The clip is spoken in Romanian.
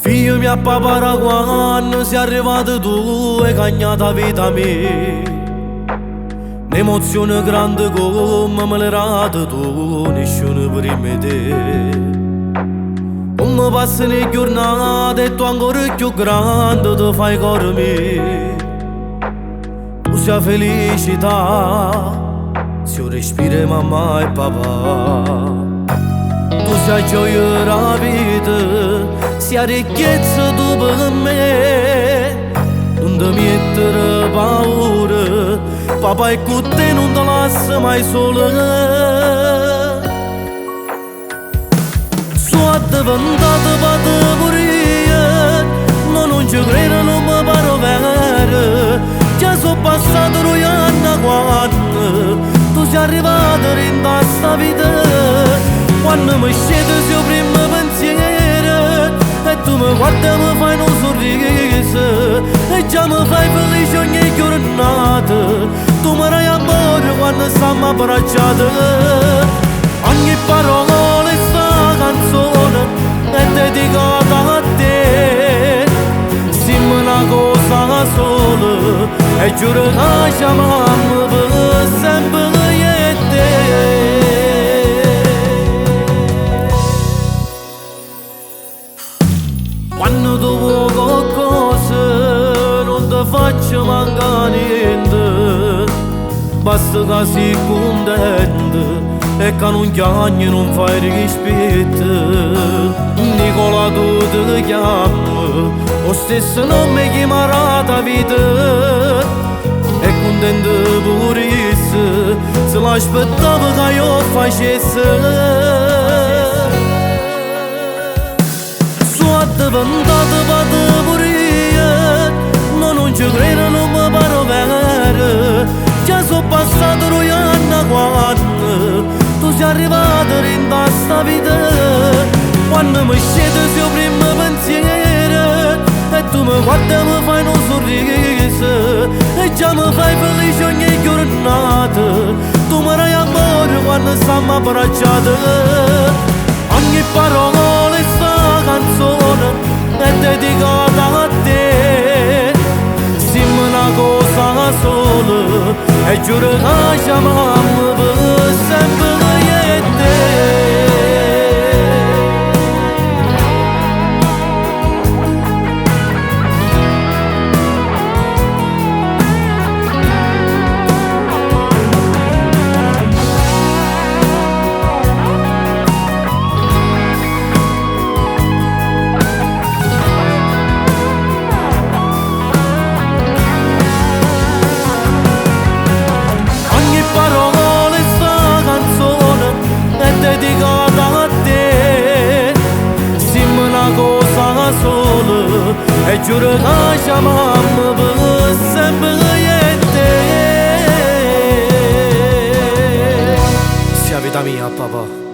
Figlio mio a Paparaguan, sei arrivato tu e cagnata vita mia. Un'emozione grande come me l'hai data tu, nessuno prima di te. Come passano le giornate e tu ancora più grande ti fai cuore mio. Tu sei felicità, se io respiro mamma e papà. Tu sei gioia della vita, sia ricchezza tu per me. Non ti mettere paura, papà è con te, non ti lascia mai sola. Sono diventata padre pure io, ma non ci credo, non mi pare vero. Già sono passato 2 anni quando tu sei arrivato in questa vita. Quando mi scende il tuo primo pensiero e tu mi guardi e mi fai un sorriso e già mi fai felice ogni giornata. Tu mi dai amore quando stiamo abbracciati. Ogni parola è sta canzone è dedicata a te. Siamo una cosa sola e giuro che ci amiamo per sempre io e te. Quando tu vuoi qualcosa non ti faccio mancare niente. Basta che sei contento e che non chiami non fai rispetto. Nicola tu ti chiami, lo stesso nome che mi ha dato la vita. E contento pure io, se l'aspettavo che io facessi. Diventato padre pure io, ma non ci credo, non mi pare vero. Già sono passato 2 anni quando tu sei arrivato in questa vita. Quando mi scende il tuo primo pensiero e tu mi guardi e mi fai un sorriso e già mi fai felice ogni giornata. Tu mi dai amore quando stiamo abbracciati. Ogni parola è sta canzone è dedicata a te. Siamo una cosa sola e giuro che ci amiamo per sempre io e te. Dedicata a te, siamo una cosa sola e giuro che ci amiamo per sempre io e te. Sia vita mia papà.